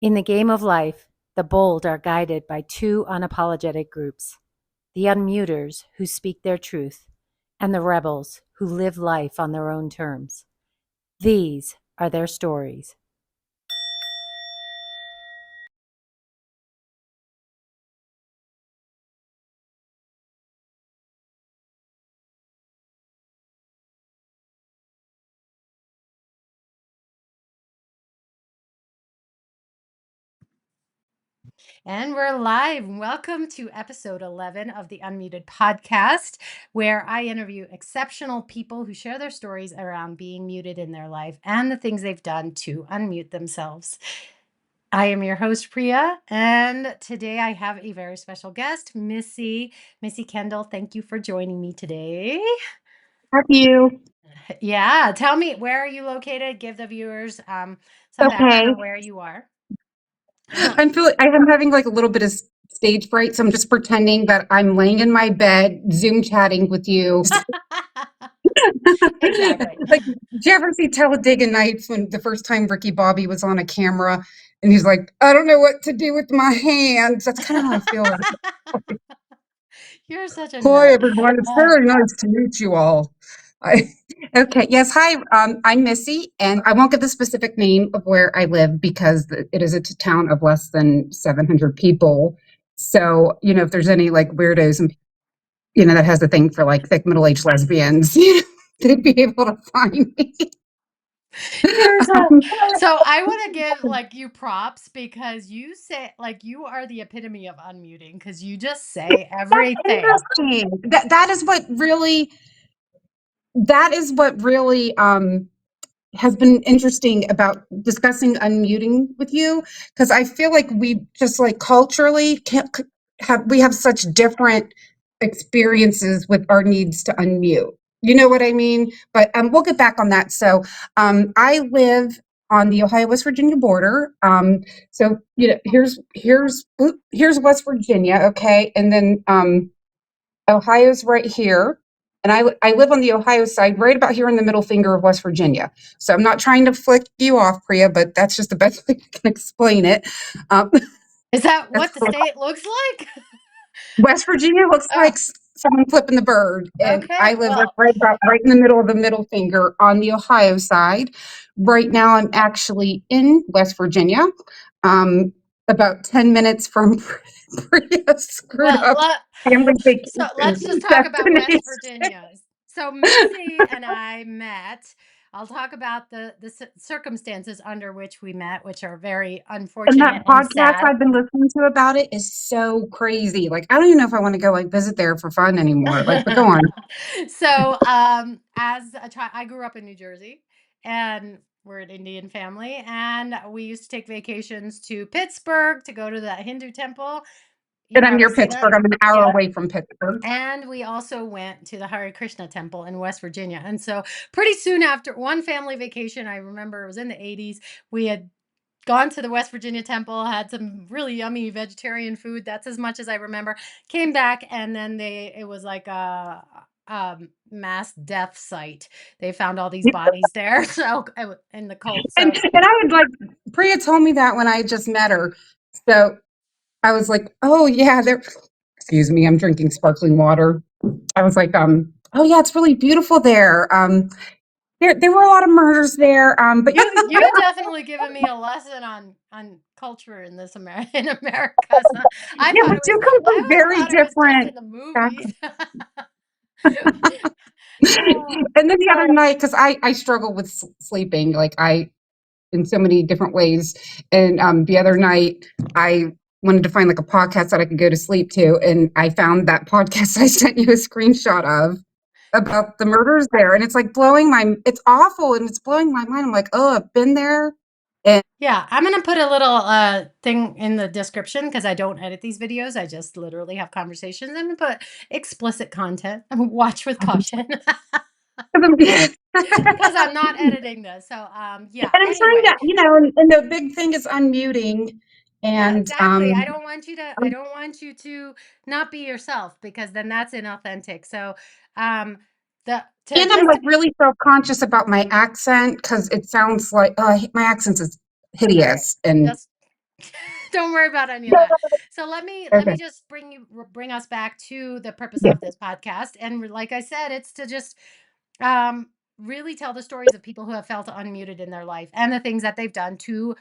In the game of life, the bold are guided by two unapologetic groups: the unmuters, who speak their truth, and the rebels, who live life on their own terms. These are their stories. And we're live. Welcome to episode 11 of the Unmuted podcast, where I interview exceptional people who share their stories around being muted in their life and the things they've done to unmute themselves. I am your host, Priya, and today I have a very special guest, Missy. Missy Kendall, thank you for joining me today. Have you? Yeah, tell me, where are you located? Give the viewers some Okay. background on where you are. I'm having like a little bit of stage fright, so I'm just pretending that I'm laying in my bed, Zoom chatting with you. Exactly. Like, did you ever see Talladega Nights when the first time Ricky Bobby was on a camera and he's like, I don't know what to do with my hands? That's kind of how I feel right. You're such a Hi, nut. everyone. It's very nice to meet you all. I, okay. Yes. Hi. I'm Missy, and I won't give the specific name of where I live because it is a town of less than 700 people. So, if there's any like weirdos and, that has a thing for like thick middle-aged lesbians, they'd be able to find me. You're so Um, so I want to give like you props because you say like you are the epitome of unmuting because you just say that's everything. interesting. That is what really has been interesting about discussing unmuting with you, because I feel like we just like culturally we have such different experiences with our needs to unmute. You know what I mean? But we'll get back on that. So I live on the Ohio-West Virginia border. So here's West Virginia, okay, and then Ohio's right here. And I live on the Ohio side, right about here in the middle finger of West Virginia. So I'm not trying to flick you off, Priya, but that's just the best way I can explain it. Um, Is that that's what the state looks like? West Virginia looks Oh, like someone flipping the bird, and I okay. live Well, right in the middle of the middle finger on the Ohio side. Right now, I'm actually in West Virginia, um, about 10 minutes from Priya screwed well, up family so let's just vacation talk about West destination. Virginia. So Missy and I met. I'll talk about the circumstances under which we met, which are very And that unfortunate and podcast sad. I've been listening to about it is so crazy. Like, I don't even know if I want to go like visit there for fun anymore. Like, but go on. So, as a child, I grew up in New Jersey, and we're an Indian family, and we used to take vacations to Pittsburgh to go to the Hindu temple. You And I'm probably near see that. Pittsburgh. I'm an hour Yeah. away from Pittsburgh. And we also went to the Hare Krishna temple in West Virginia. And so, pretty soon after one family vacation, I remember it was in the 80s, we had gone to the West Virginia temple, had some really yummy vegetarian food. That's as much as I remember. Came back, and then it was like a mass death site. They found all these bodies there. So in the cult. And So I would like Priya told me that when I just met her. So I was like, oh yeah, there. Excuse me, I'm drinking sparkling water. I was like, oh yeah, it's really beautiful there. There were a lot of murders there. But you definitely given me a lesson on culture in this in America. So I yeah, thought we it was. do come I from always very thought it was just different in the backgrounds. movies. Oh, And then the other night, because I struggle with sleeping, like I in so many different ways. And the other night, I wanted to find like a podcast that I could go to sleep to, and I found that podcast I sent you a screenshot of about the murders there, and it's like it's awful, and it's blowing my mind. I'm like, oh, I've been there, and yeah, I'm gonna put a little thing in the description because I don't edit these videos. I just literally have conversations. I'm gonna put explicit content. Watch with caution and because I'm not editing this. So yeah. I'm trying Anyway, to, and the big thing is unmuting, yeah, and exactly. I don't want you to not be yourself because then that's inauthentic. So um the to And I'm just like really self-conscious about my accent because it sounds like my accent is all right. hideous. And Just Don't worry about any of that. So let me Okay. just bring us back to the purpose Yeah. of this podcast. And like I said, it's to just um really tell the stories of people who have felt unmuted in their life and the things that they've done to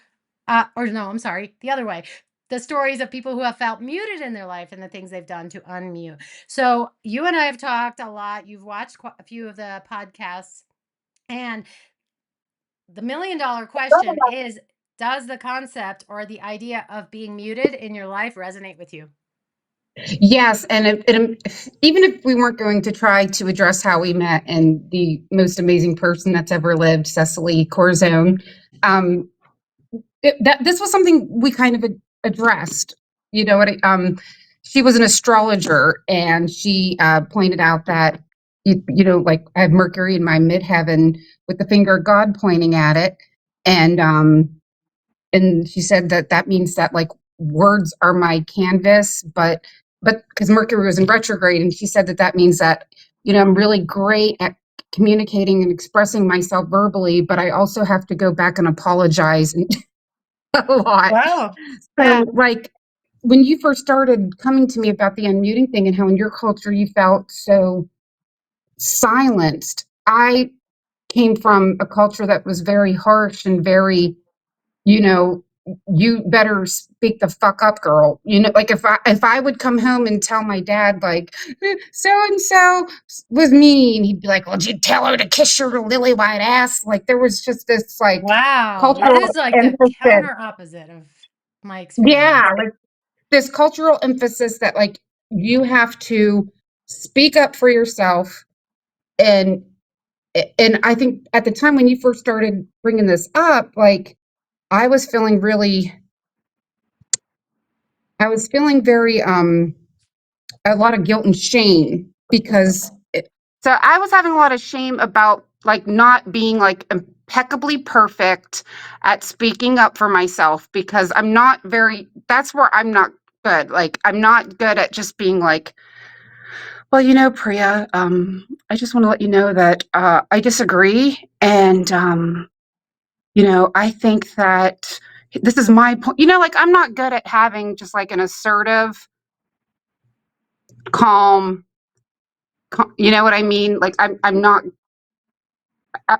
or no, I'm sorry, the other way. The stories of people who have felt muted in their life and the things they've done to unmute. So you and I have talked a lot. You've watched quite a few of the podcasts, and the $1,000,000 question is, does the concept or the idea of being muted in your life resonate with you? Yes, and even if we weren't going to try to address how we met and the most amazing person that's ever lived, Cecily Corazon, um, that this was something we kind of addressed. You know what? She was an astrologer, and she pointed out that like I have Mercury in my midheaven with the finger of God pointing at it, and she said that that means that like words are my canvas, but because Mercury was in retrograde, and she said that that means that I'm really great at communicating and expressing myself verbally, but I also have to go back and apologize and a lot. Wow. So, Yeah. like, when you first started coming to me about the unmuting thing and how in your culture you felt so silenced, I came from a culture that was very harsh and very, you know, you better speak the fuck up, girl. Like if I would come home and tell my dad like so and so was mean, he'd be like, "Well, did you tell her to kiss your lily white ass?" Like there was just this like Wow. That cultural is like the emphasis. counter opposite of my Yeah, experience. like this cultural emphasis that like you have to speak up for yourself, and I think at the time when you first started bringing this up, like I was feeling really I was feeling very a lot of guilt and shame because so I was having a lot of shame about like not being like impeccably perfect at speaking up for myself because I'm not very that's where I'm not good. Like I'm not good at just being like, well, Priya, I just want to let you know that I disagree, and I think that this is my point. Like I'm not good at having just like an assertive, calm, you know what I mean? Like I'm not.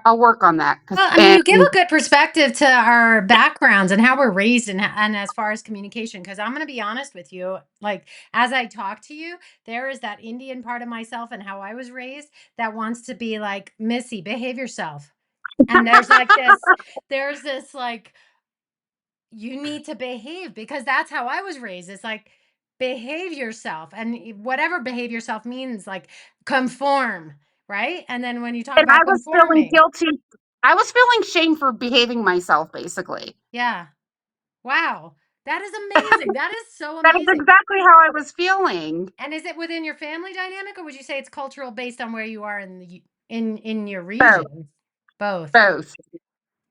I'll work on that because Well, I mean, and you give a good perspective to our backgrounds and how we're raised and as far as communication. Because I'm going to be honest with you, like as I talk to you, there is that Indian part of myself and how I was raised that wants to be like, Missy, behave yourself. And there's this like, you need to behave because that's how I was raised. It's like, behave yourself. And whatever behave yourself means, like conform, right? And then when you talk I about was feeling conforming, guilty. I was feeling shame for behaving myself, basically. yeah. Wow. That is amazing. That is so That is amazing. exactly how I was feeling. And is it within your family dynamic, or would you say it's cultural based on where you are in the in your Both, region? Both. both,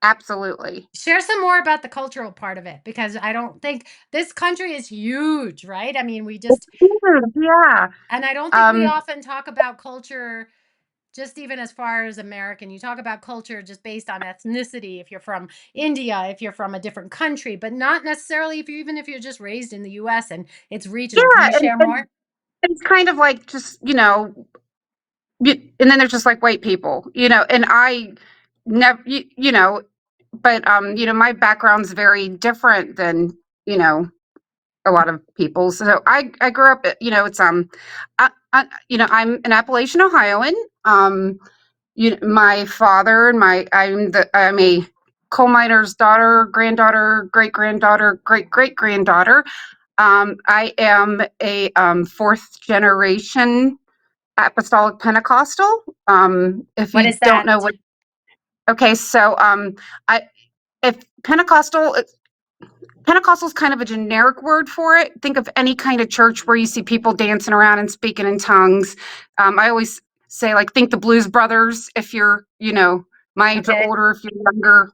absolutely. Share some more about the cultural part of it because I don't think this country is huge, right? I mean, we It's just huge, yeah. and I don't think we Um, often talk about culture just even as far as American. You talk about culture just based on ethnicity, if you're from India, if you're from a different country, but not necessarily if you even if you're just raised in the US and it's regional. Can yeah, you and, share and more? it's kind of like just and then there's just like white people, and I never, but my background's very different than you know a lot of people. So I grew up, it's I'm an Appalachian Ohioan. My father and I'm a coal miner's daughter, granddaughter, great granddaughter, great great granddaughter. I am a fourth generation apostolic Pentecostal. If What you is don't that? know what, okay, so I if Pentecostal is kind of a generic word for it. Think of any kind of church where you see people dancing around and speaking in tongues. I always say, like, think the Blues Brothers if you're, my age or Okay. older. If you're younger,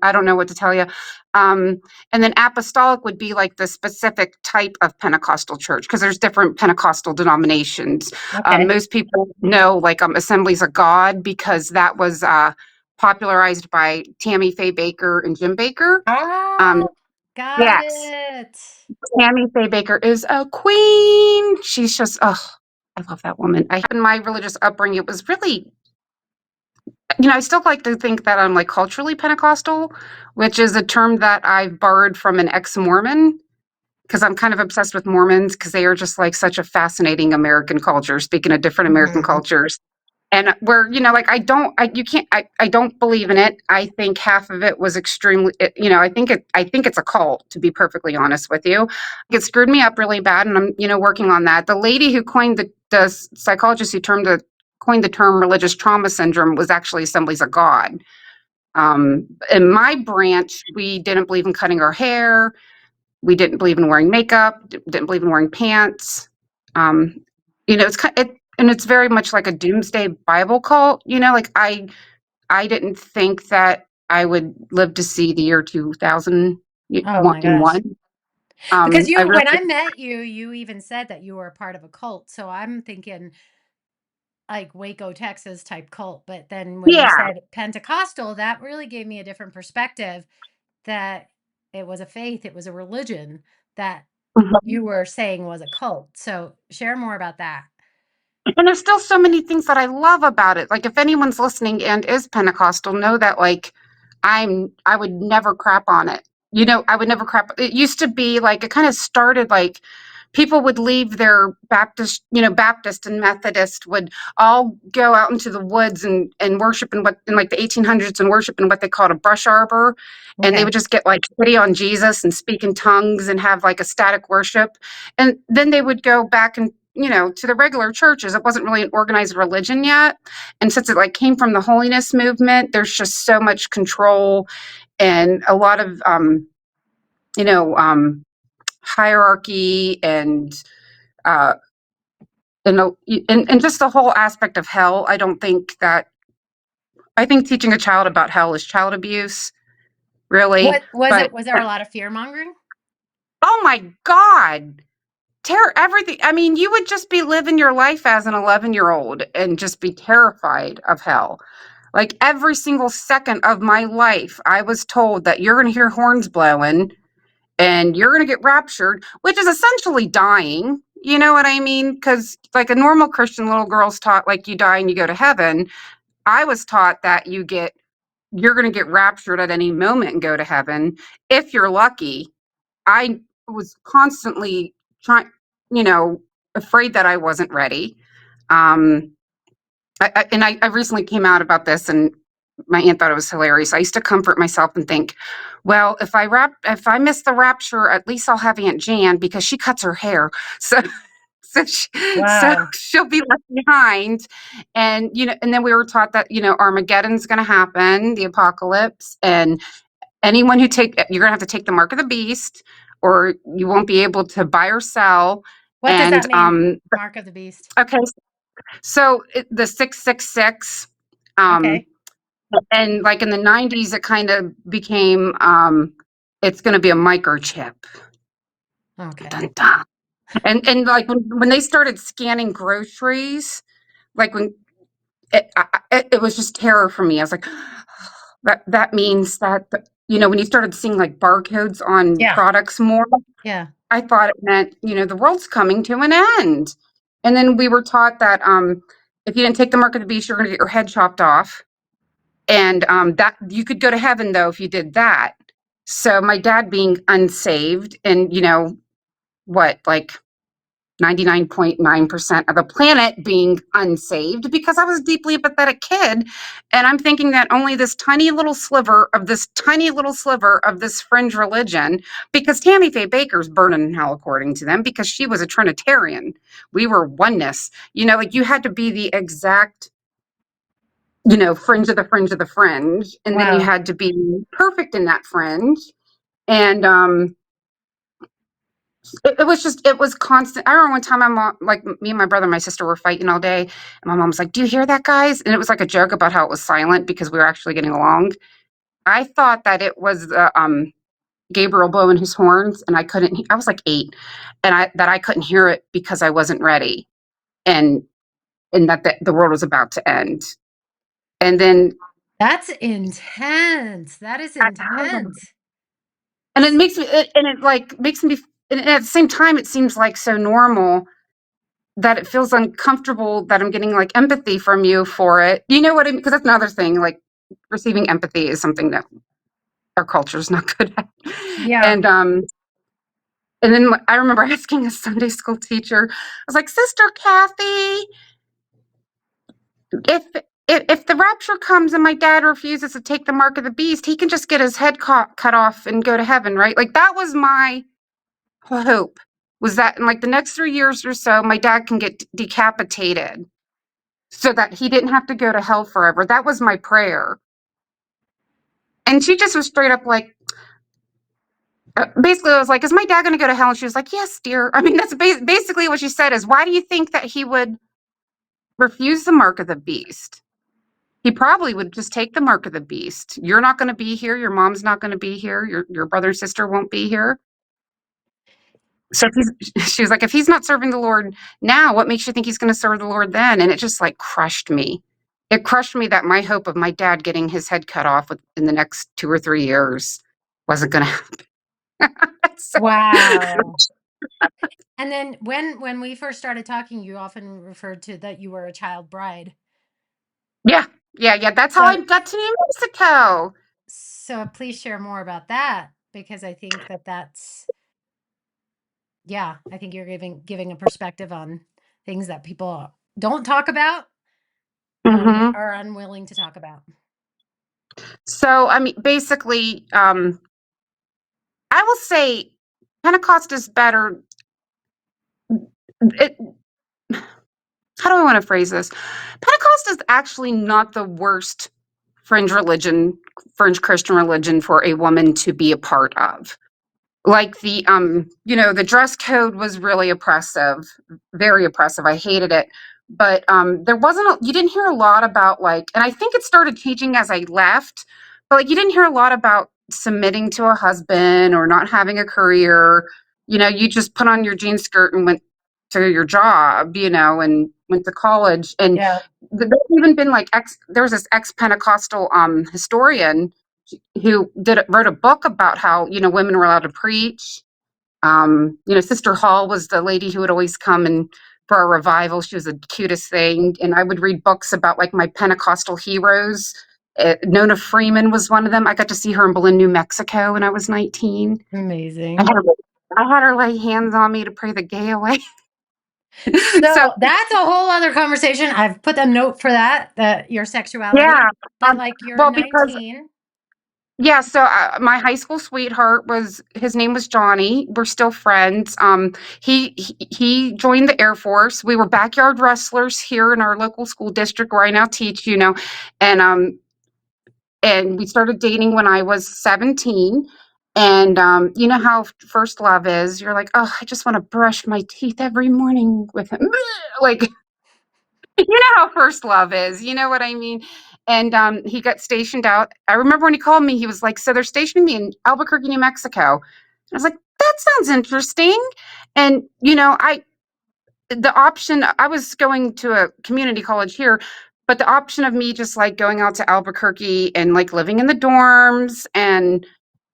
I don't know what to tell you. And then apostolic would be like the specific type of Pentecostal church because there's different Pentecostal denominations. Okay. Most people know like Assemblies of God because that was popularized by Tammy Faye Baker and Jim Baker. Um, Ah, Got Yes. it. Tammy Faye Baker is a queen. She's just, oh, I love that woman. In my religious upbringing, it was really, I still like to think that I'm like culturally Pentecostal, which is a term that I've borrowed from an ex-Mormon because I'm kind of obsessed with Mormons because they are just like such a fascinating American culture, speaking of different American Mhm. cultures. And where, like, I don't believe in it. I think half of it was extremely, I think it's a cult, to be perfectly honest with you. It screwed me up really bad. And I'm, working on that. The lady who coined the psychologist who coined the term religious trauma syndrome was actually Assemblies of God. In my branch, we didn't believe in cutting our hair. We didn't believe in wearing makeup, didn't believe in wearing pants. Um, and it's very much like a doomsday Bible cult. Like I didn't think that I would live to see the year 2000 Oh my gosh. one. Because I when I really, met you, you even said that you were a part of a cult. So I'm thinking like Waco, Texas type cult. But then when you yeah. said Pentecostal, that really gave me a different perspective that it was a faith, it was a religion that Mhm. you were saying was a cult. So share more about that. And there's still so many things that I love about it. Like if anyone's listening and is Pentecostal, know that like I would never crap on it. I would never crap. It used to be like it kind of started like people would leave their Baptist and Methodist would all go out into the woods and worship in like the 1800s and worship in what they called a brush arbor. And they Okay. would just get like pity on Jesus and speak in tongues and have like ecstatic worship. And then they would go back and to the regular churches. It wasn't really an organized religion yet. And since it like came from the holiness movement, there's just so much control and a lot of you know um, hierarchy uh, and just the whole aspect of hell. I think teaching a child about hell is child abuse, really. What was But it? Was there a lot of fear mongering? oh my God, terror everything. I mean, you would just be living your life as an 11-year-old and just be terrified of hell. Like every single second of my life, I was told that you're going to hear horns blowing and you're going to get raptured, which is essentially dying. You know what I mean? Because like a normal Christian little girl's taught, like you die and you go to heaven. I was taught that you're going to get raptured at any moment and go to heaven if you're lucky. I was constantly trying, you know, afraid that I wasn't ready. Um, I recently came out about this, and my aunt thought it was hilarious. I used to comfort myself and think, well, if I miss the rapture, at least I'll have Aunt Jan because she cuts her hair, so so Wow. she'll be left behind. And and then we were taught that Armageddon's going to happen, the apocalypse, and anyone you're going to have to take the mark of the beast, or you won't be able to buy or sell. What does that And mean? Mark of the beast. okay, so the 666, um, Okay. and like in the 90s, it kind of became, it's going to be a microchip. Okay. Dun, dun. And like when they started scanning groceries, like when it was just terror for me. I was like, that means that when you started seeing like barcodes on Yeah. products more, Yeah. I thought it meant the world's coming to an end. And then we were taught that if you didn't take the mark of the beast, you're going to get your head chopped off. And that you could go to heaven though if you did that. So my dad being unsaved and what, like 99.9% of the planet being unsaved, because I was a deeply empathetic kid. And I'm thinking that only this tiny little sliver of this fringe religion, because Tammy Faye Baker's burning in hell according to them, because she was a Trinitarian. We were oneness. Like you had to be the exact fringe of the fringe of the fringe. And then you Wow. had to be perfect in that fringe. And it was constant. I remember one time my mom, like me and my brother and my sister were fighting all day. And my mom was like, "Do you hear that, guys?" And it was like a joke about how it was silent because we were actually getting along. I thought that it was Gabriel blowing his horns, and I was like 8, and I couldn't hear it because I wasn't ready, and that the world was about to end. And then That's intense. That is I, intense. And it makes me, and it like makes me, and at the same time, it seems like so normal that it feels uncomfortable that I'm getting like empathy from you for it. You know what I mean? Because that's another thing, like receiving empathy is something that our culture is not good at. Yeah. And then I remember asking a Sunday school teacher, I was like, Sister Kathy, if if the rapture comes and my dad refuses to take the mark of the beast, he can just get his head cut off and go to heaven, right? Like that was my hope, was that in like the next 3 years or so, my dad can get decapitated so that he didn't have to go to hell forever. That was my prayer. And she just was straight up like, basically, I was like, is my dad going to go to hell? And she was like, yes, dear. I mean, that's basically what she said is, why do you think that he would refuse the mark of the beast? He probably would just take the mark of the beast. You're not going to be here. Your mom's not going to be here. Your brother and sister won't be here. So she was like, if he's not serving the Lord now, what makes you think he's going to serve the Lord then? And it just like crushed me. It crushed me that my hope of my dad getting his head cut off in the next 2 or 3 years wasn't going to happen. So, Wow. And then when we first started talking, you often referred to that you were a child bride. yeah, yeah. That's how I So got to New Mexico. so please share more about that, because I think that that's, yeah, I think you're giving a perspective on things that people don't talk about or Hmm. are unwilling to talk about. So, I mean, basically, I will say Pentecost is better. It, how do I want to phrase this? Pentecost is actually not the worst fringe Christian religion for a woman to be a part of. Like the dress code was really oppressive, very oppressive. I hated it. But there wasn't, you didn't hear a lot about like, and I think it started changing as I left, but like you didn't hear a lot about submitting to a husband or not having a career. You just put on your jean skirt and went to your job, and went to college. And Yeah. there's even been like there was this ex-Pentecostal historian who wrote a book about how women were allowed to preach. Sister Hall was the lady who would always come and for a revival. She was the cutest thing, and I would read books about like my Pentecostal heroes. Nona Freeman was one of them. I got to see her in Berlin, New Mexico when I was 19. I Amazing. had her, I had her lay hands on me to pray the gay away. So So that's a whole other conversation. I've put a note for that your sexuality, yeah, but like you're well, because 19. yeah, so my high school sweetheart his name was Johnny. We're still friends. He joined the Air Force. We were backyard wrestlers here in our local school district where I now teach, and we started dating when I was 17. And you know how first love is. You're like, oh, I just want to brush my teeth every morning with him. Like, you know how first love is, you know what I mean? And he got stationed out. I remember when he called me, he was like, so they're stationing me in Albuquerque, New Mexico. And I was like, that sounds interesting. And the option, I was going to a community college here, but the option of me just like going out to Albuquerque and like living in the dorms and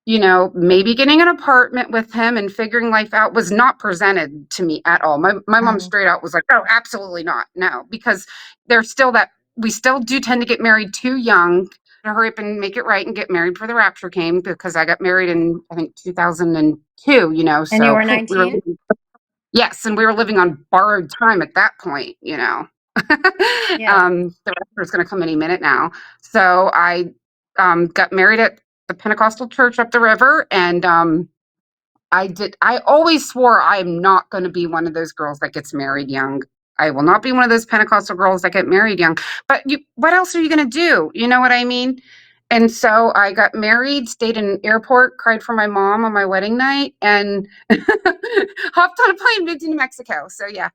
maybe getting an apartment with him and figuring life out was not presented to me at all. My mom Mm. straight out was like, oh, absolutely not. No, because there's still that we still do tend to get married too young, to hurry up and make it right and get married before the rapture came, because I got married in, I think, 2002, And you so were we were 19? yes, and we were living on borrowed time at that point. Yeah. The rapture is going to come any minute now. So I got married at the Pentecostal church up the river, and I always swore I am not going to be one of those girls that gets married young. I will not be one of those Pentecostal girls that get married young. But what else are you going to do? You know what I mean? And so I got married, stayed in an airport, cried for my mom on my wedding night, and hopped on a plane, moved to New Mexico. So yeah,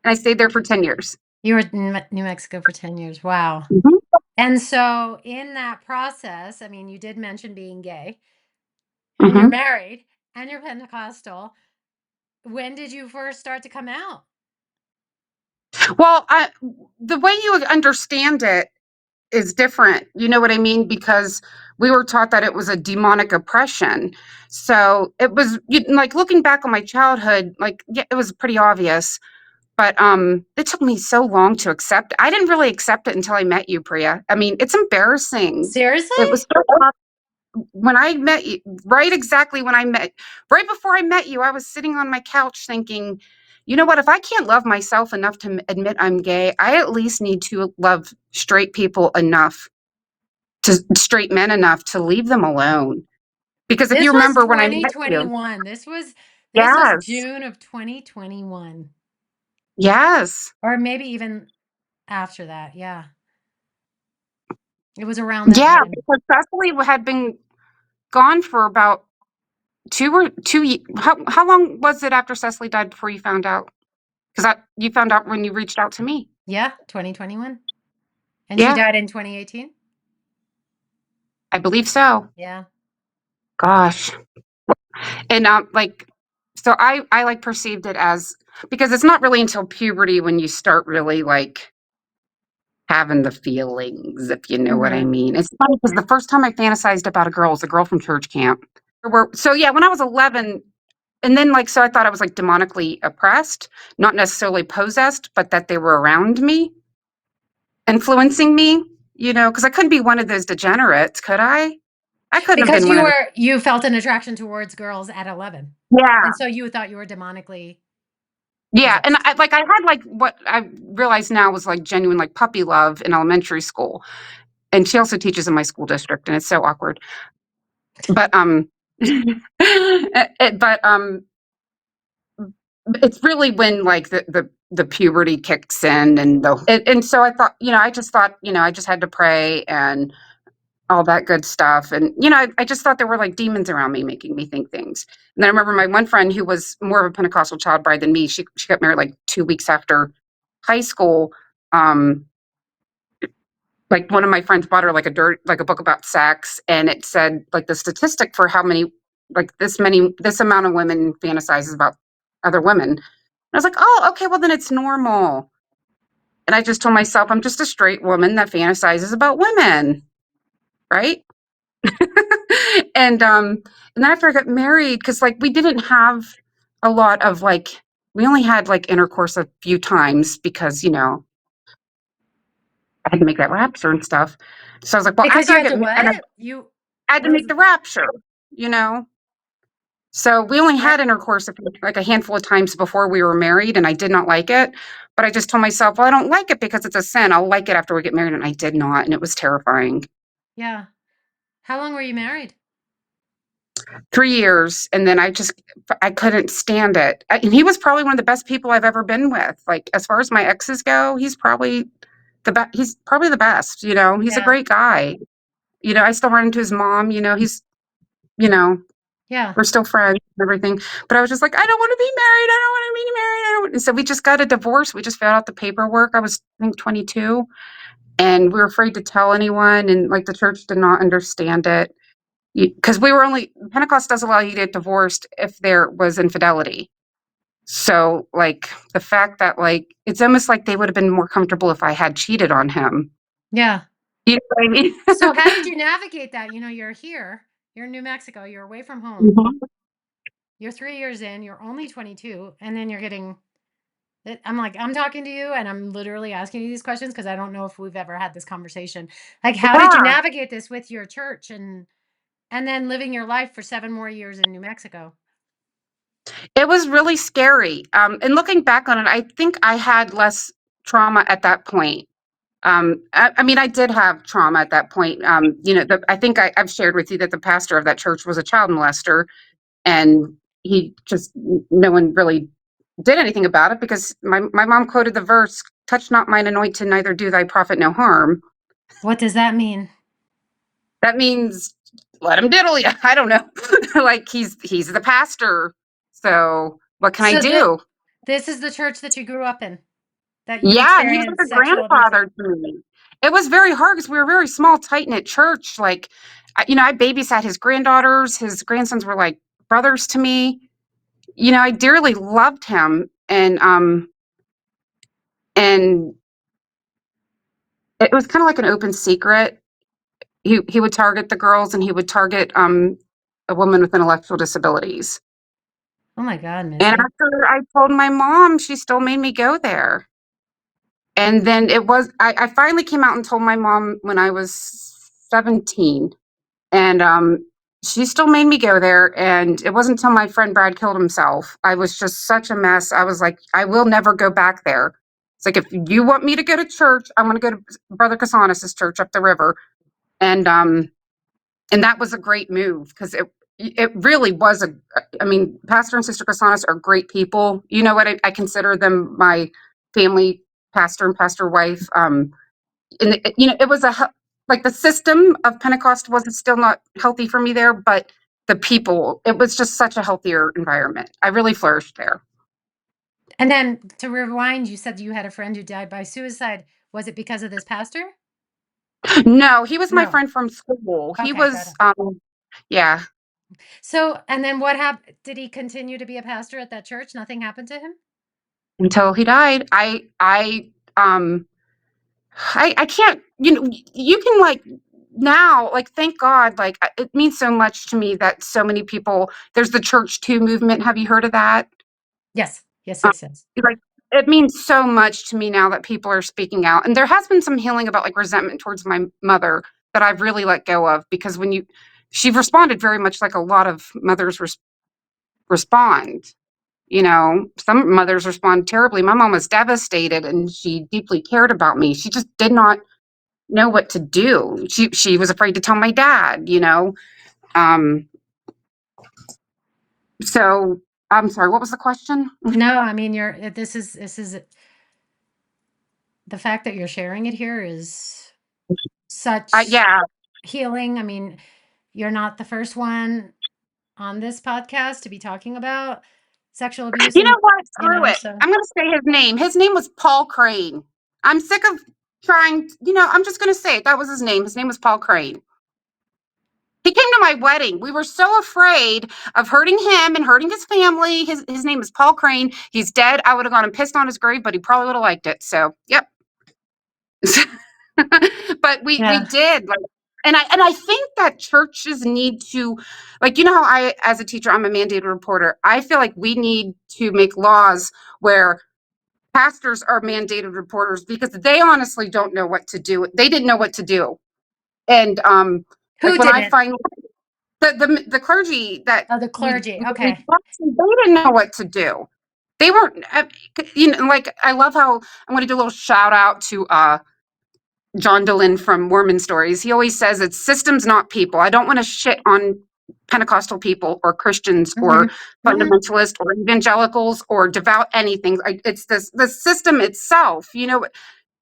and I stayed there for 10 years. You were in New Mexico for 10 years. Wow. Mhm. And so in that process, I mean, you did mention being gay and you're Mhm. married and you're Pentecostal. When did you first start to come out? Well, the way you understand it is different. You know what I mean? Because we were taught that it was a demonic oppression. So it was like looking back on my childhood, like, yeah, it was pretty obvious. But it took me so long to accept. I didn't really accept it until I met you, Priya. I mean, it's embarrassing. Seriously? It was so tough when I met you, right exactly when I met, right before I met you, I was sitting on my couch thinking, you know what, if I can't love myself enough to admit I'm gay, I at least need to love straight people enough, to straight men enough to leave them alone. Because if This you was remember when I met you, 2021. This was yes, June of 2021. yes, Or maybe even after that. Yeah. It was around that yeah, time. because Cecily had been gone for about 2 or 2 years. How long was it after Cecily died before you found out? Because you found out when you reached out to me. Yeah, 2021. And she Yeah, died in 2018? I believe so. Yeah. Gosh. And, like, so I, like, perceived it as, because it's not really until puberty when you start really, like, having the feelings, if you know what I Mhm. mean. It's funny because the first time I fantasized about a girl was a girl from church camp. So, yeah, when I was 11, and then, like, so I thought I was, like, demonically oppressed, not necessarily possessed, but that they were around me, influencing me, because I couldn't be one of those degenerates, could I? I couldn't have Because been one of the. you felt an attraction towards girls at 11. And Yeah. so you thought you were demonically Yeah, and possessed. I had, like, what I realize now was, like, genuine, like, puppy love in elementary school, and she also teaches in my school district, and it's so awkward. But, but, it's really when, like, the puberty kicks in, and so I thought, I just thought, I just had to pray and all that good stuff, and, I just thought there were, like, demons around me making me think things. And then I remember my one friend who was more of a Pentecostal child bride than me, she got married, like, 2 weeks after high school. um, like, one of my friends bought her, like, a book about sex, and it said, like, the statistic for how many, like, this amount of women fantasizes about other women. And I was like, "Oh, okay, well, then it's normal." And I just told myself, "I'm just a straight woman that fantasizes about women, right?" And, and then after I got married, because, like, we didn't have a lot of, like, we only had, like, intercourse a few times because, I had to make that rapture and stuff. So I was like, "Well, Because after you I had get to ma and what? You I had to what make was the rapture, you know?" So we only I had intercourse, like, a handful of times before we were married, and I did not like it. But I just told myself, "Well, I don't like it because it's a sin. I'll like it after we get married," and I did not, and it was terrifying. Yeah. How long were you married? 3 years, and then I couldn't stand it. And he was probably one of the best people I've ever been with. Like, as far as my exes go, he's probably the best, He's a Yeah. great guy. I still run into his mom, you know, Yeah. we're still friends and everything, but I was just like, "I don't wanna be married, I don't wanna be married, I don't," and so we just got a divorce, we just filled out the paperwork. I was, I think, 22, and we were afraid to tell anyone, and, like, the church did not understand it. Because we were only Pentecost does allow you to get divorced if there was infidelity. So, like, the fact that, like, it's almost like they would have been more comfortable if I had cheated on him. Yeah. You know what I mean? So how did you navigate that? You're here, you're in New Mexico, you're away from home, Mhm. you're 3 years in, you're only 22, and then you're getting I'm like, I'm talking to you and I'm literally asking you these questions because I don't know if we've ever had this conversation. Like, how did you Yeah, navigate this with your church and then living your life for 7 more years in New Mexico? it was really scary, and looking back on it, I think I had less trauma at that point. I mean, I did have trauma at that point. I think I've shared with you that the pastor of that church was a child molester, and he just no one really did anything about it because my mom quoted the verse, "Touch not mine anointed, neither do thy prophet no harm." What does that mean? That means let him diddle you. I don't know. Like, he's the pastor. So what can I So do? this is the church that you grew up in, that you've Yeah, and he was like experienced a sexual abuse in. grandfather to me. It was very hard because we were a very small, tight knit church. Like, I babysat his granddaughters. His grandsons were like brothers to me. I dearly loved him, and it was kind of like an open secret. He would target the girls, and he would target a woman with intellectual disabilities. Oh my God, And Missy. after I told my mom, she still made me go there. And then I finally came out and told my mom when I was 17. And she still made me go there. And it wasn't until my friend Brad killed himself. I was just such a mess. I was like, I will never go back there. It's like, if you want me to go to church, I'm going to go to Brother Casanas' church up the river. And that was a great move, because it really was I mean, Pastor and Sister Casanas are great people. You know what? I consider them my family pastor and pastor wife. And it was like, the system of Pentecost wasn't still not healthy for me there, but the people, it was just such a healthier environment. I really flourished there. And then to rewind, you said you had a friend who died by suicide. Was it because of this pastor? No, he was my No. friend from school. He Okay, got was, it. yeah, So, and then what happened? Did he continue to be a pastor at that church? Nothing happened to him? until he died. I can't, you can, like, now, like, thank God, like, it means so much to me that so many people, there's the Church Too movement. Have you heard of that? Yes. Yes, Um, yes, yes. like, it means so much to me now that people are speaking out. And there has been some healing about, like, resentment towards my mother that I've really let go of, because she responded very much like a lot of mothers respond. Some mothers respond terribly. My mom was devastated, and she deeply cared about me. She just did not know what to do. She was afraid to tell my dad. Um, so I'm sorry. What was the question? No, I mean, this is the fact that you're sharing it here is such Yeah. healing. I mean, you're not the first one on this podcast to be talking about sexual abuse, You and know what? Screw it. so I'm going to say his name. His name was Paul Crane. I'm sick of trying. I'm just going to say it. That was his name. His name was Paul Crane. He came to my wedding. We were so afraid of hurting him and hurting his family. His name is Paul Crane. He's dead. I would have gone and pissed on his grave, but he probably would have liked it. So, yep. But we yeah. did, like, and I think that churches need to, like, how I, as a teacher, I'm a mandated reporter. I feel like we need to make laws where pastors are mandated reporters, because they honestly don't know what to do. They didn't know what to do. And like, Who when I didn't? finally, the clergy that Oh, the clergy. Okay. they didn't know what to do. They weren't, like, I love how I'm going to do a little shout out to John Dehlin from Mormon Stories. He always says it's systems, not people. I don't want to shit on Pentecostal people or Christians or Mm-hmm. Mm-hmm. fundamentalists or evangelicals or devout anything. It's the system itself.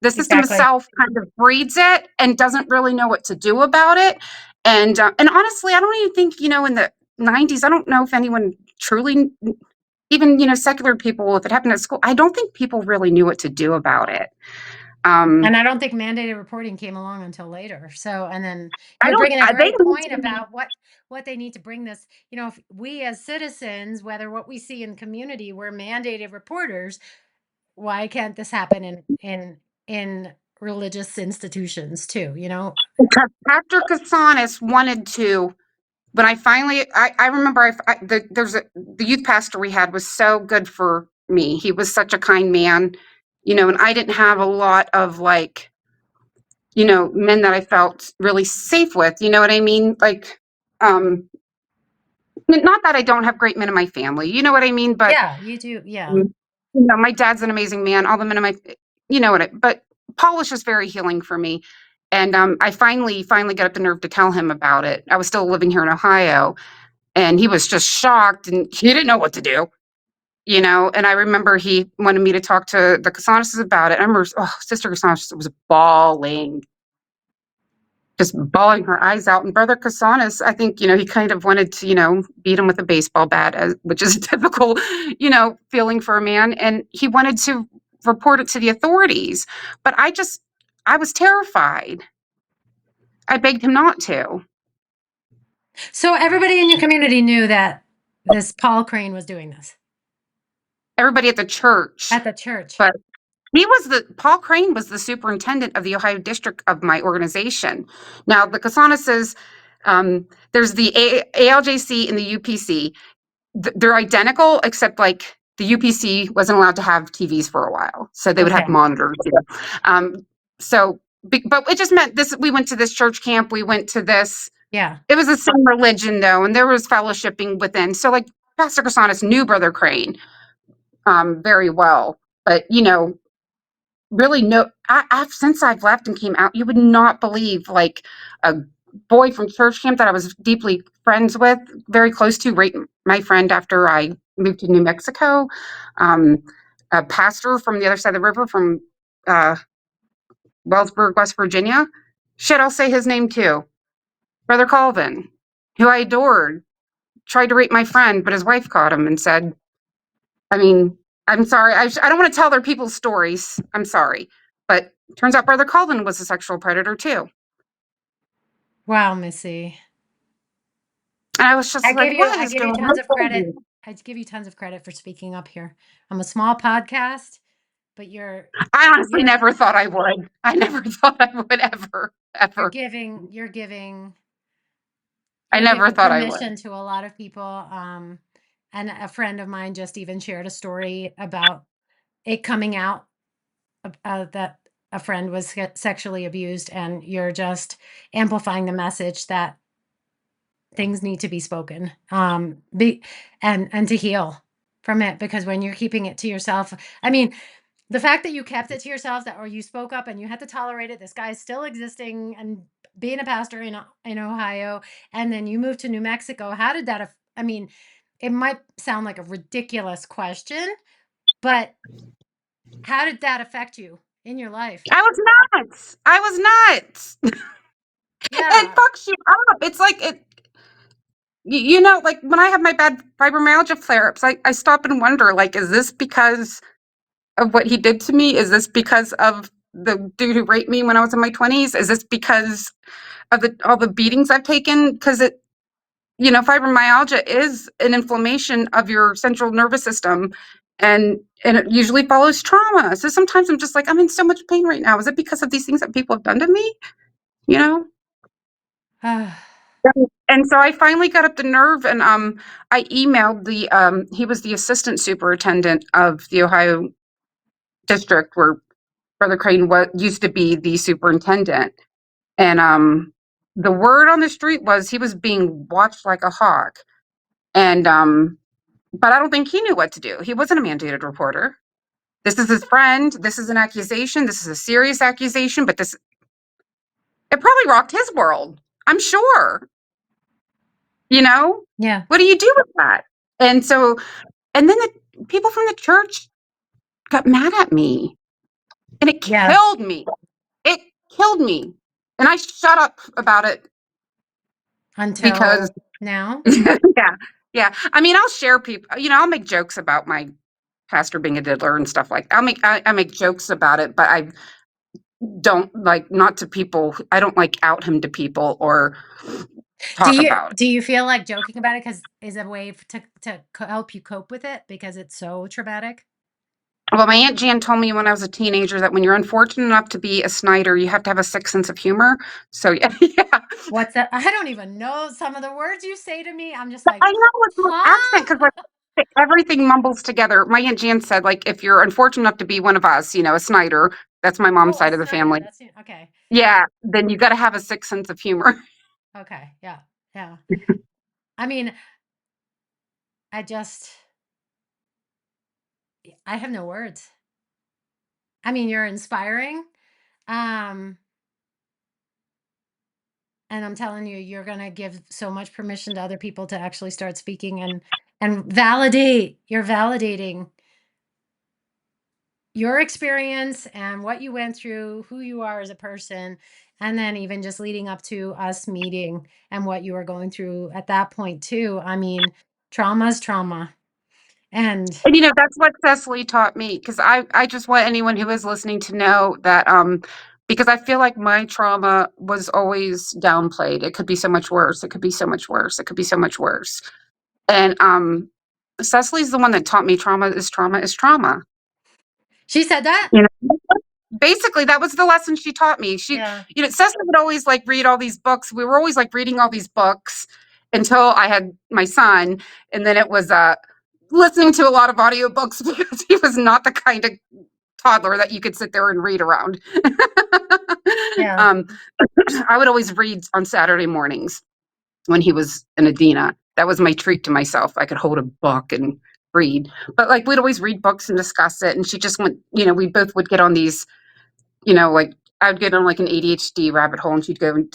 The system Exactly. itself kind of breeds it and doesn't really know what to do about it. And honestly, I don't even think, in the 90s, I don't know if anyone truly, even, secular people, if it happened at school, I don't think people really knew what to do about it. And I don't think mandated reporting came along until later. So, and then I you're don't, bringing a they great need point to be. about what they need to bring this. If we as citizens, whether what we see in community, we're mandated reporters, why can't this happen in religious institutions too? Because Pastor Kasanis wanted to, when I remember, the youth pastor we had was so good for me. He was such a kind man, and I didn't have a lot of, like, men that I felt really safe with. You know what I mean? Like, not that I don't have great men in my family. You know what I mean? But Yeah, you do. Yeah. my dad's an amazing man. All the men in my, but Paul was just very healing for me. And I finally got up the nerve to tell him about it. I was still living here in Ohio, and he was just shocked, and he didn't know what to do. And I remember he wanted me to talk to the Casanas about it. I remember, Sister Casanas was bawling, just bawling her eyes out. And Brother Casanas, I think, he kind of wanted to, beat him with a baseball bat, which is a typical, feeling for a man. And he wanted to report it to the authorities. But I was terrified. I begged him not to. So everybody in your community knew that this Paul Crane was doing this Everybody at the church, at the church. but Paul Crane was the superintendent of the Ohio district of my organization. Now, the Casanuses, there's the ALJC and the UPC. They're identical, except like the UPC wasn't allowed to have TVs for a while, so they would have Okay. monitors. So, but it just meant this. We went to this church camp. We went to this. Yeah. It was the same religion though, and there was fellowshipping within. So, like Pastor Casanas knew Brother Crane very well, but really no. Since I've left and came out, you would not believe like a boy from church camp that I was deeply friends with, very close to, right, my friend after I moved to New Mexico, a pastor from the other side of the river from Wellsburg, West Virginia. Shit, I'll say his name too. Brother Colvin, who I adored, tried to rape my friend, but his wife caught him and said, I mean, I'm sorry. I don't want to tell other people's stories. I'm sorry. But turns out Brother Colvin was a sexual predator too. Wow, Missy. And I was just I like, give you what I is give you going tons of credit. on? I give you tons of credit for speaking up here. I'm a small podcast, but I honestly you're never thought I would. I never thought I would ever, you're ever. giving you're giving I you're never giving thought I would. permission to a lot of people. And a friend of mine just even shared a story about it coming out that a friend was sexually abused, and you're just amplifying the message that things need to be spoken, and to heal from it, because when you're keeping it to yourself, I mean, the fact that you kept it to yourself, or you spoke up and you had to tolerate it, this guy's still existing and being a pastor in Ohio, and then you moved to New Mexico. How did that I mean, it might sound like a ridiculous question, but how did that affect you in your life? I was nuts. I was nuts. It Yeah. fucks you up. It's like it. Like when I have my bad fibromyalgia flare-ups, I stop and wonder, like, is this because of what he did to me? Is this because of the dude who raped me when I was in my 20s? Is this because of all the beatings I've taken? Because fibromyalgia is an inflammation of your central nervous system, and it usually follows trauma. So sometimes I'm just like, I'm in so much pain right now. Is it because of these things that people have done to me? You know? And so I finally got up the nerve, and I emailed he was the assistant superintendent of the Ohio district where Brother Crane used to be the superintendent. And the word on the street was he was being watched like a hawk. And but I don't think he knew what to do. He wasn't a mandated reporter. This is his friend. This is an accusation. This is a serious accusation, but it probably rocked his world. I'm sure. Yeah. What do you do with that? And so, and then the people from the church got mad at me, and it Yeah. killed me. It killed me. And I shut up about it because, Until now. yeah, yeah. I mean, I'll share people, I'll make jokes about my pastor being a diddler and stuff like that. I make jokes about it, but I don't like, not to people. I don't like out him to people or Do talk you about it. do you feel like joking about it because is a way to help you cope with it because it's so traumatic? Well, my Aunt Jan told me when I was a teenager that when you're unfortunate enough to be a Snyder, you have to have a sick sense of humor. So yeah, yeah. What's that? I don't even know some of the words you say to me. I'm just like, I know it's an accent huh? because like everything mumbles together. My Aunt Jan said, like, if you're unfortunate enough to be one of us, a Snyder, that's my mom's Oh, a side of the Snyder. family. That's okay. Yeah, then you got to have a sick sense of humor. Okay. Yeah. Yeah. I mean, I just I have no words. I mean, you're inspiring. Um, and I'm telling you, you're gonna give so much permission to other people to actually start speaking and validate. You're validating your experience and what you went through, who you are as a person, and then even just leading up to us meeting and what you were going through at that point too. I mean, trauma's trauma. And And that's what Cecily taught me, because I just want anyone who is listening to know that because I feel like my trauma was always downplayed. It could be so much worse. It could be so much worse. It could be so much worse. And Cecily's the one that taught me trauma is trauma is trauma. She said that? You know, basically that was the lesson she taught me. Yeah. Cecily would always like read all these books. We were always like reading all these books until I had my son, and then it was listening to a lot of audiobooks because he was not the kind of toddler that you could sit there and read around. Yeah. um, I would always read on Saturday mornings when he was in Adina. That was my treat to myself. I could hold a book and read. But like we'd always read books and discuss it. And she just went, we both would get on these, like I would get on like an ADHD rabbit hole, and she'd go and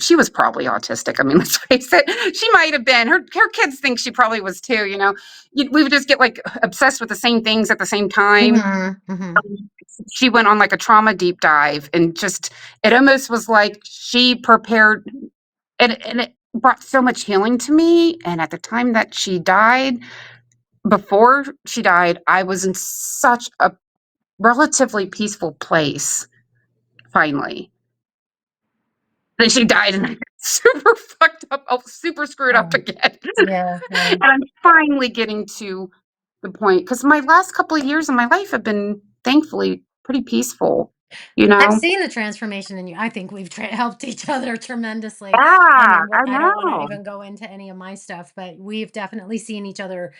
she was probably autistic. I mean, let's face it, she might have been. Her kids think she probably was too. We would just get like obsessed with the same things at the same time. Mm-hmm. Mm-hmm. She went on like a trauma deep dive, and just it almost was like she prepared, and it brought so much healing to me. And at the time that she died, before she died, I was in such a relatively peaceful place finally. Then she died, and I got super fucked up, super screwed up Oh, again. yeah. Yeah. And I'm finally getting to the point, because my last couple of years of my life have been thankfully pretty peaceful, I've Yeah, seen the transformation in you. I think we've helped each other tremendously. I I mean, I don't want to know. even go into any of my stuff, but we've definitely seen each other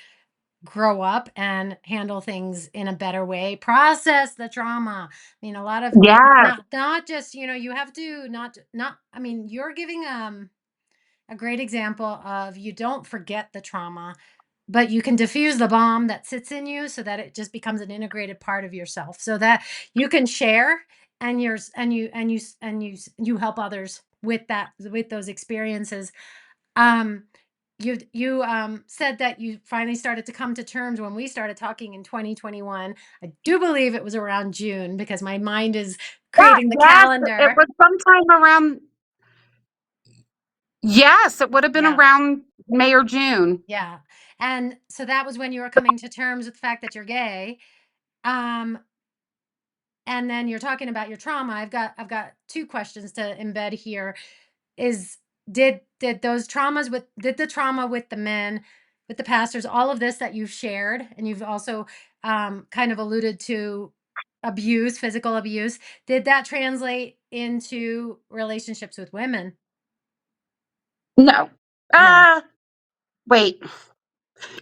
grow up and handle things in a better way, process the trauma. I mean, a lot of Yeah, not just, you have to not I mean, you're giving a great example of you don't forget the trauma, but you can diffuse the bomb that sits in you so that it just becomes an integrated part of yourself so that you can share and yours and you help others with that, with those experiences. um you said that you finally started to come to terms when we started talking in 2021. I do believe it was around June because my mind is yeah, creating the yes, it calendar. was sometime around. Yes, it would have been Yeah. around May or June. Yeah. And so that was when you were coming to terms with the fact that you're gay. Um, and then you're talking about your trauma. I've got two questions to embed here. Is did those traumas with did the trauma with the men, with the pastors, all of this that you've shared, and you've also kind of alluded to abuse, physical abuse, did that translate into relationships with women? No. No. Wait.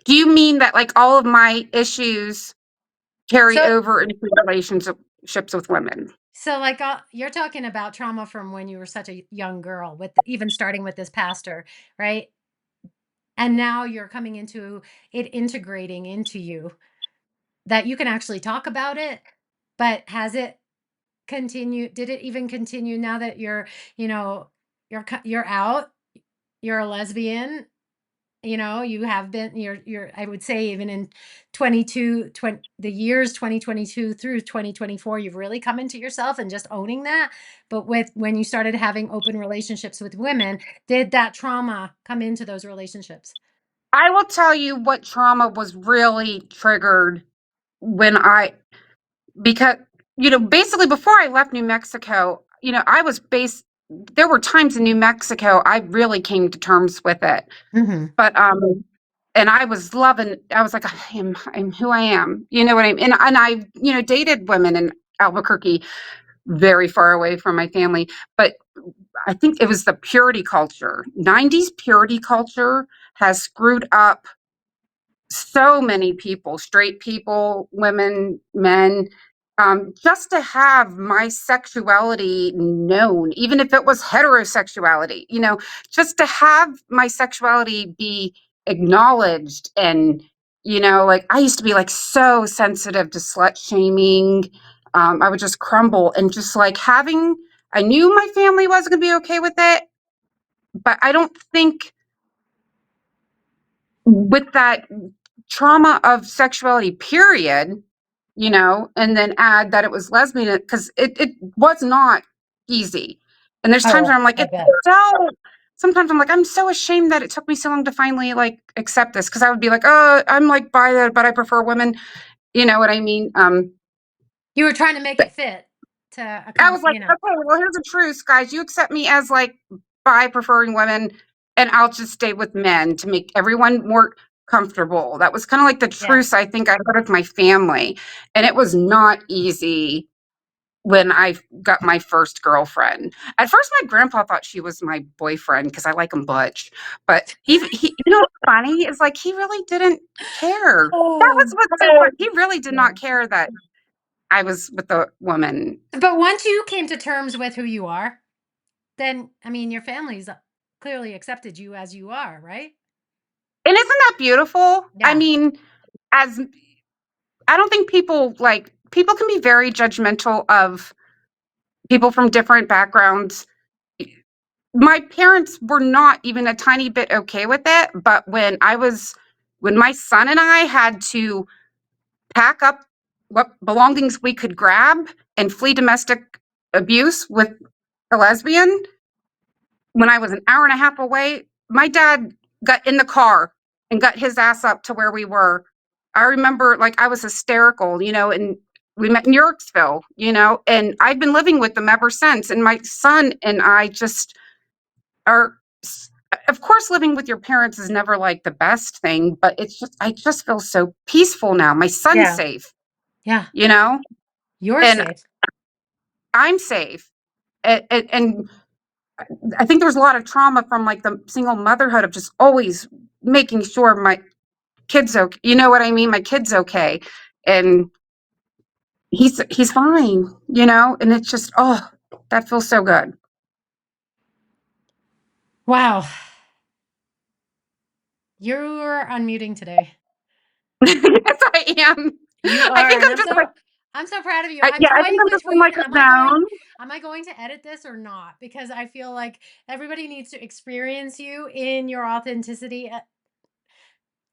Do you mean that like all of my issues carry So over into relationships with women? So, like, you're talking about trauma from when you were such a young girl, with even starting with this pastor, right? And now you're coming into it, integrating into you, that you can actually talk about it. But has it continued? Did it even continue now that you know, you're out, you're a lesbian, you have been, you're I would say even in the years 2022 through 2024, you've really come into yourself and just owning that. But when you started having open relationships with women, did that trauma come into those relationships? I will tell you what trauma was really triggered when because, basically before I left New Mexico, I was based, there were times in New Mexico I really came to terms with it. Hmm. But, and I was like, I'm who I am. You know what I mean? And I, dated women in Albuquerque, very far away from my family. But I think it was the purity culture. 90s purity culture has screwed up so many people, straight people, women, men, just to have my sexuality known, even if it was heterosexuality, just to have my sexuality be acknowledged. And, like I used to be like so sensitive to slut shaming. I would just crumble, and just like I knew my family wasn't going to be okay with it, but I don't think with that trauma of sexuality, period, and then add that it was lesbian, because it was not easy. And there's times Oh, where I'm like, I bet. sometimes I'm like, I'm so ashamed that it took me so long to finally like accept this. Cause I would be like, oh, I'm like bi, but I prefer women. You know what I mean? You were trying to make it fit to I was like, okay, well, here's the truth, guys. You accept me as like bi preferring women, and I'll just stay with men to make everyone more comfortable. That was kind of like the Yeah. truce I think I had with my family. And it was not easy when I got my first girlfriend. At first, my grandpa thought she was my boyfriend because I like him butch. But he, you know, what's funny is like he really didn't care. That was Oh, what's so funny. He really did yeah. not care that I was with a woman. But once you came to terms with who you are, then, I mean, your family's clearly accepted you as you are, right? And isn't that beautiful? I Yeah. mean, as I don't think people can be very judgmental of people from different backgrounds. My parents were not even a tiny bit okay with it, but when my son and I had to pack up what belongings we could grab and flee domestic abuse with a lesbian, when I was an hour and a half away, my dad got in the car and got his ass up to where we were. I remember like I was hysterical, you know, and we met in Yorksville, you know, and I've been living with them ever since. And my son and I just are, of course, living with your parents is never like the best thing, but I just feel so peaceful now. My son's Yeah. safe, Yeah. you know, You're and safe. I'm safe. And I think there was a lot of trauma from like the single motherhood of just always making sure my kid's okay. You know what I mean? My kid's okay. And he's fine, you know, and it's just, oh, that feels so good. Wow. You're unmuting today. Yes, I am. You I are, think and I'm just like, I'm so proud of you. I'm yeah, I think toying I'm just in between, like a zone. am I going to edit this or not? Because I feel like everybody needs to experience you in your authenticity.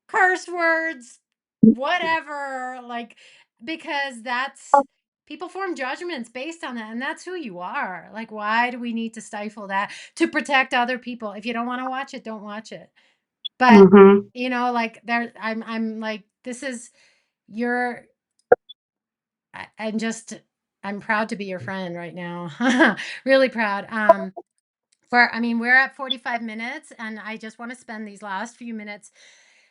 Curse words, whatever, like, because that's people form judgments based on that, and that's who you are. Like, why do we need to stifle that to protect other people? If you don't want to watch it, don't watch it. But Hmm. you know, like I'm like, this is your I'm just I'm proud to be your friend right now. Really proud. I mean, we're at 45 minutes, and I just want to spend these last few minutes.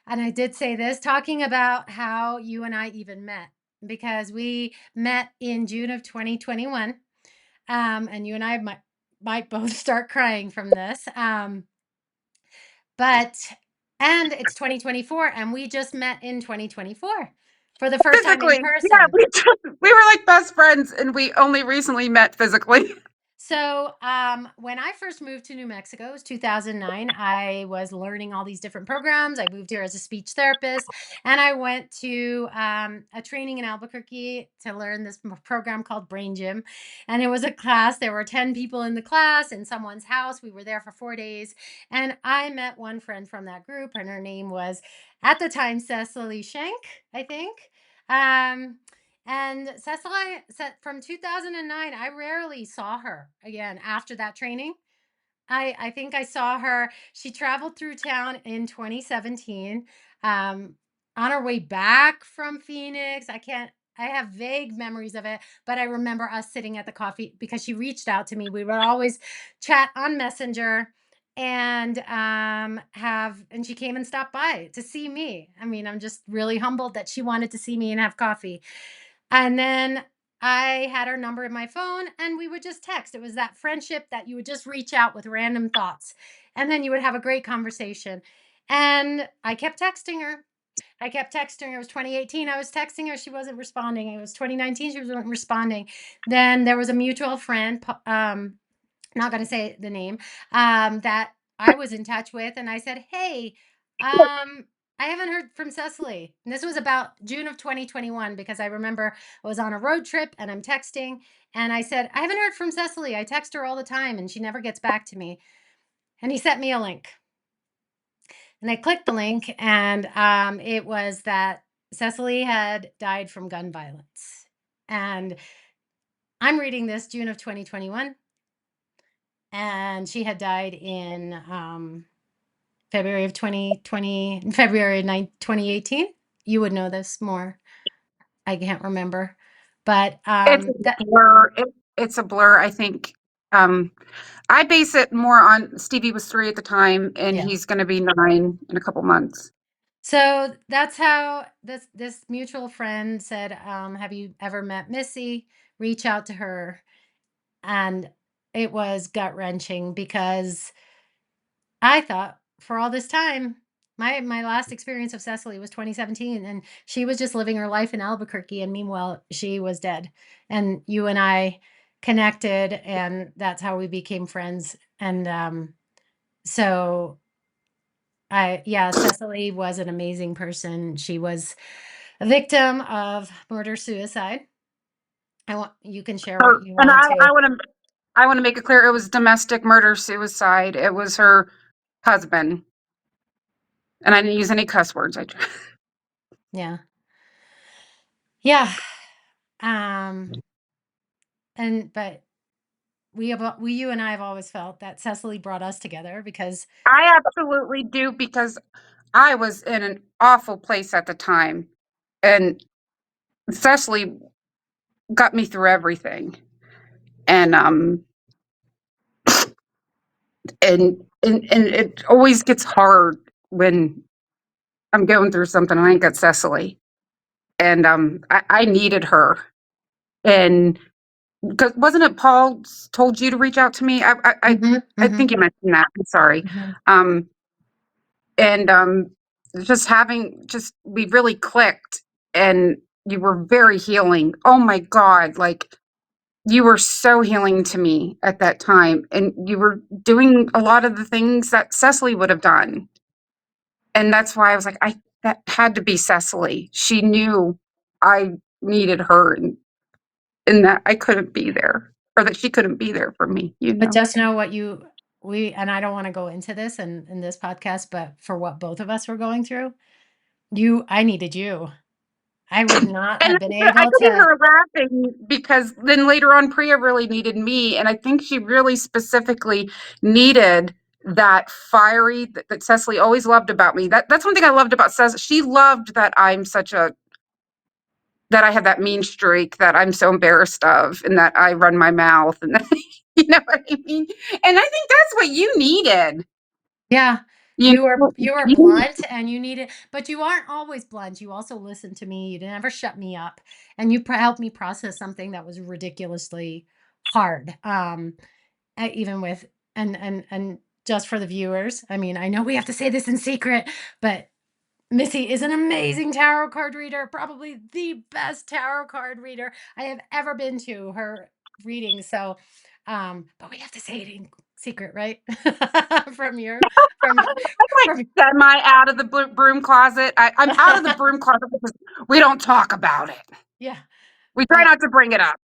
And I did say this, talking about how you and I even met, because we met in June of 2021. And you and I might both start crying from this. But, and it's 2024, and we just met in 2024 for the first time in Physically, yeah, person. we were like best friends, and we only recently met physically. So, when I first moved to New Mexico, it was 2009. I was learning all these different programs. I moved here as a speech therapist, and I went to a training in Albuquerque to learn this program called Brain Gym. And it was a class. There were 10 people in the class in someone's house. We were there for 4 days, and I met one friend from that group, and her name was, at the time, Cecily Shank, I think. Um, and Cecily said from 2009, I rarely saw her again after that training. I think I saw her. She traveled through town in 2017, um, on her way back from Phoenix. I have vague memories of it, but I remember us sitting at the coffee because she reached out to me. We would always chat on Messenger, and and she came and stopped by to see me. I mean, I'm just really humbled that she wanted to see me and have coffee. And then I had her number in my phone, and we would just text. It was that friendship that you would just reach out with random thoughts, and then you would have a great conversation. And I kept texting her. I kept texting her. It was 2018. I was texting her. She wasn't responding. It was 2019. She wasn't responding. Then there was a mutual friend, not going to say the name, that I was in touch with. And I said, hey, I haven't heard from Cecily. And this was about June of 2021, because I remember I was on a road trip and I'm texting. And I said, I haven't heard from Cecily. I text her all the time and she never gets back to me. And he sent me a link. And I clicked the link, and it was that Cecily had died from gun violence. And I'm reading this June of 2021. And she had died in February of 2020, February 9th, 2018. You would know this more. I can't remember. But It's a blur. It's a blur. I think I base it more on Stevie was 3 at the time, and yeah. he's going to be 9 in a couple months. So that's how this mutual friend said, "Have you ever met Missy? Reach out to her." And it was gut wrenching because I thought for all this time, my last experience of Cecily was 2017, and she was just living her life in Albuquerque, and meanwhile she was dead. And you and I connected, and that's how we became friends. And so yeah, Cecily was an amazing person. She was a victim of murder suicide. You can share what you And want to. I want to make it clear it was domestic murder suicide. It was her husband. And I didn't use any cuss words. Yeah. Yeah. Um and but you and I have always felt that Cecily brought us together because I absolutely do, because I was in an awful place at the time. And Cecily got me through everything. And and it always gets hard when I'm going through something and I ain't got Cecily. And I needed her. And because wasn't it Paul told you to reach out to me? Mhm, I mhm, think you mentioned that. I'm sorry. mhm. Um, and just having just we really clicked, and you were very healing. Oh my God, like you were so healing to me at that time, and you were doing a lot of the things that Cecily would have done. And that's why I was like, that had to be Cecily. She knew I needed her, and that I couldn't be there, or that she couldn't be there for me, you But know? just know what and I don't want to go into this in this podcast, but for what both of us were going through, I needed you. I would not And have been I able could hear to. her laughing, because then later on, Priya really needed me. And I think she really specifically needed that fiery that Cecily always loved about me. That's one thing I loved about Cecily. She loved that that I have that mean streak that I'm so embarrassed of, and that I run my mouth, and that, you know what I mean? And I think that's what you needed. Yeah. You know, You are you blunt and you need it, but you aren't always blunt. You also listen to me. You never shut me up, and you helped me process something that was ridiculously hard. Even with and just for the viewers, I mean, I know we have to say this in secret, but Missy is an amazing tarot card reader, probably the best tarot card reader I have ever been to her reading. So, but we have to say it in secret, right? from your, from, like from, semi out of the broom closet. I'm out of the broom closet because we don't talk about it. yeah, We try but not to bring it up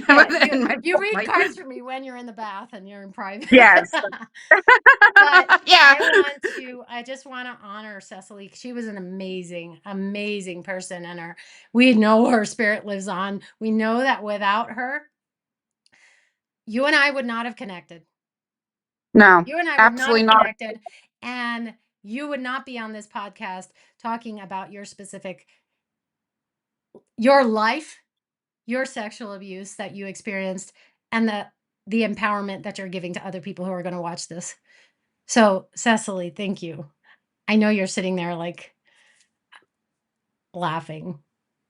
yeah, within my you read family. cards for me when you're in the bath and you're in private. Yes. But Yeah. I just want to honor Cecily. She was an amazing, amazing person. And we know her spirit lives on. We know that without her, you and I would not have connected. No, You and I would not absolutely have not. connected. And you would not be on this podcast talking about your life, your sexual abuse that you experienced, and the empowerment that you're giving to other people who are going to watch this. So, Cecily, thank you. I know you're sitting there like laughing,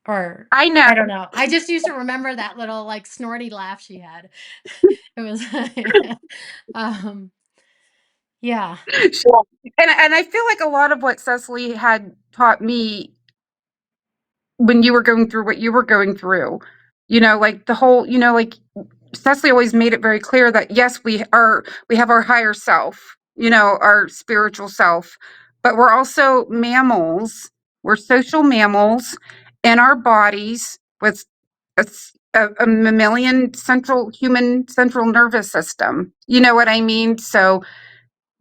or I know. I don't know. I just used to remember that little like snorty laugh she had. It was um yeah. Sure. And I feel like a lot of what Cecily had taught me when you were going through what you were going through, like the whole, like Cecily always made it very clear that yes, we have our higher self, our spiritual self, but we're also mammals. We're social mammals in our bodies with a mammalian human central nervous system. You know what I mean? So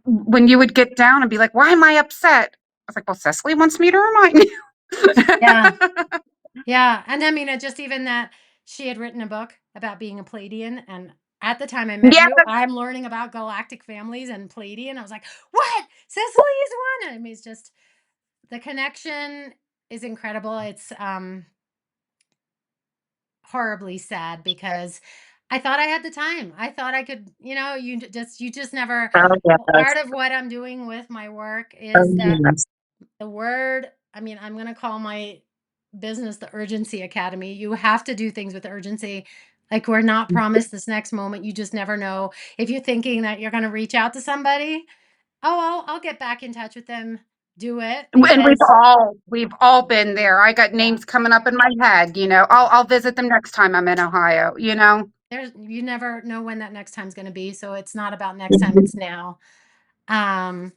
when you would get down and be like, "Why am I upset?" I was like, "Well, Cecily wants me to remind you." Yeah. Yeah. And I mean, it just even that she had written a book about being a Pleiadian, and at the time I met Yeah. you, I'm learning about galactic families and Pleiadian. I was like, "What? Cecily is one." I mean, it's just the connection is incredible. It's horribly sad because I thought I had the time. I thought I could, you just never. Oh, yes. Part of what I'm doing with my work Oh, is that yes. the word I mean, I'm going to call my business the Urgency Academy. You have to do things with urgency. Like, we're not promised this next moment. You just never know. If you're thinking that you're going to reach out to somebody, oh, I'll get back in touch with them. Do it, And because we've all been there. I got yeah, names coming up in my head, I'll visit them next time I'm in Ohio. you never know when that next time's going to be. So it's not about next time, Mhm. it's now. Um,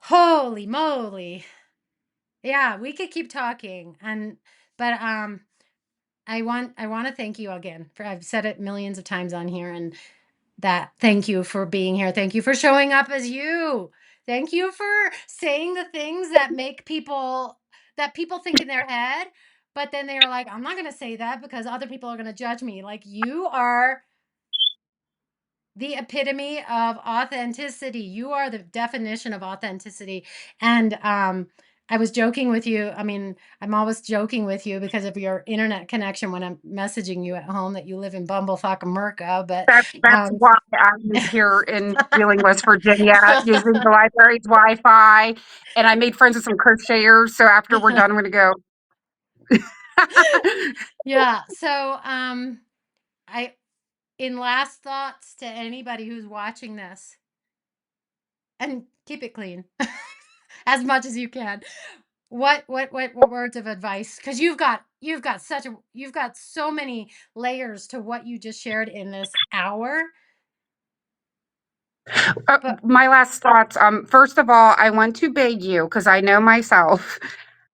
Holy moly. Yeah, we could keep talking, but I want to thank you again, for I've said it millions of times on here, and that thank you for being here. Thank you for showing up as you. Thank you for saying the things that people think in their head, but then they are like, I'm not going to say that because other people are going to judge me. Like, you are the epitome of authenticity. You are the definition of authenticity. And I was joking with you. I mean, I'm always joking with you because of your internet connection when I'm messaging you at home that you live in bumblefuck America. But That's um, why I'm here in Wheeling, West Virginia, using the library's Wi-Fi, and I made friends with some crocheters. So after we're done, I'm going to go. yeah. So I in last thoughts to anybody who's watching this, and keep it clean as much as you can. What words of advice? Because you've got so many layers to what you just shared in this hour. But My last thoughts. First of all, I want to beg you, because I know myself,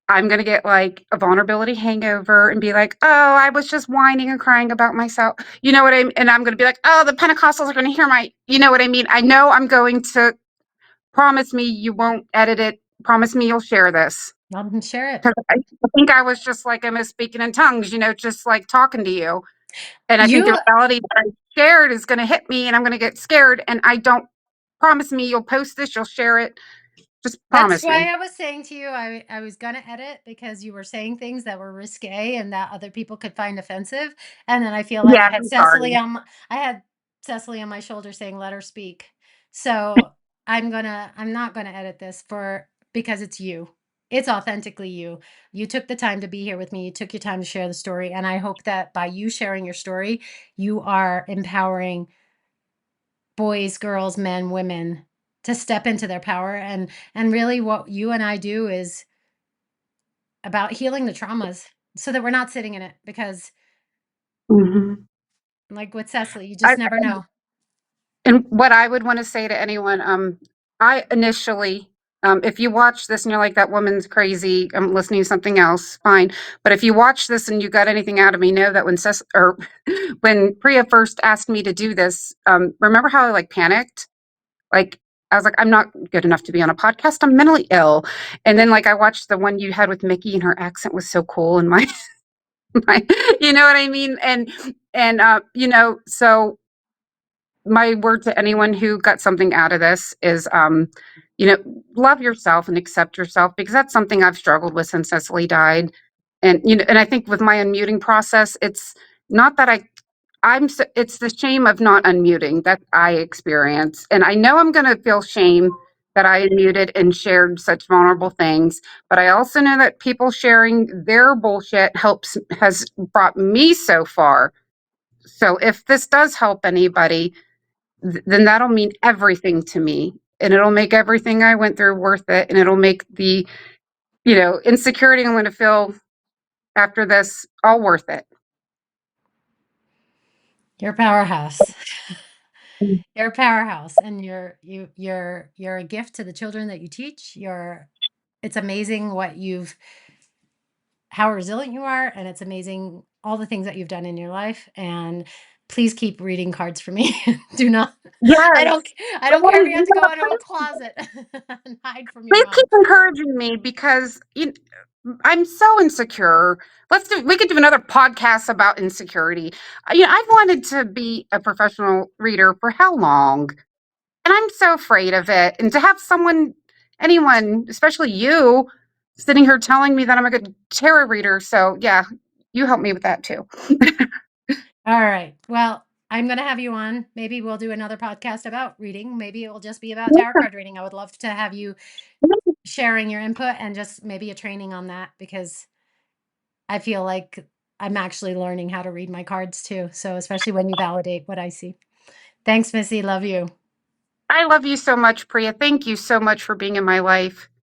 I'm going to get like a vulnerability hangover and be like, oh, I was just whining and crying about myself. You know what I mean? And I'm going to be like, oh, the Pentecostals are going to hear you know what I mean? I know I'm going to promise me you won't edit it. Promise me you'll share this. I'll share it. Because I think I was just like, I'm speaking in tongues, just like talking to you. And I think You the reality that I shared is going to hit me and I'm going to get scared. And I don't promise me you'll post this, you'll share it. Just That's promise me. why I was saying to you, I was going to edit because you were saying things that were risque and that other people could find offensive. And then I feel like Yeah, I'm sorry. I had Cecily on my shoulder saying, let her speak. So I'm not going to edit this because it's you. It's authentically you. You took the time to be here with me. You took your time to share the story. And I hope that by you sharing your story, you are empowering boys, girls, men, women to step into their power. And really what you and I do is about healing the traumas so that we're not sitting in it, because Mhm. like with Cecily, you I, just never know. and what I would want to say to anyone, I initially, if you watch this and you're like, that woman's crazy, I'm listening to something else, fine. But if you watch this and you got anything out of me, know that when Priya first asked me to do this, remember how I like panicked? Like, I was like, I'm not good enough to be on a podcast. I'm mentally ill. And then like I watched the one you had with Mickey and her accent was so cool and my you know what I mean? So my word to anyone who got something out of this is, you know, love yourself and accept yourself, because that's something I've struggled with since Cecily died. And I think with my unmuting process, it's not that it's the shame of not unmuting that I experience. And I know I'm going to feel shame that I unmuted and shared such vulnerable things, but I also know that people sharing their bullshit has brought me so far. So if this does help anybody, then that'll mean everything to me, and it'll make everything I went through worth it, and it'll make the insecurity I'm going to feel after this all worth it. You're a powerhouse. You're a powerhouse, and you're a gift to the children that you teach. It's amazing how resilient you are, and it's amazing all the things that you've done in your life. And please keep reading cards for me. Do not. I don't. Yes. I don't care if you have to go into a Please closet and hide from your keep mom. encouraging me, because I'm so insecure. We could do another podcast about insecurity. I've wanted to be a professional reader for how long? And I'm so afraid of it. And to have anyone, especially you, sitting here telling me that I'm a good tarot reader. So yeah, you help me with that too. All right. Well, I'm going to have you on. Maybe we'll do another podcast about reading. Maybe it will just be about tarot card reading. I would love to have you sharing your input and just maybe a training on that, because I feel like I'm actually learning how to read my cards too. So especially when you validate what I see. Thanks, Missy. Love you. I love you so much, Priya. Thank you so much for being in my life.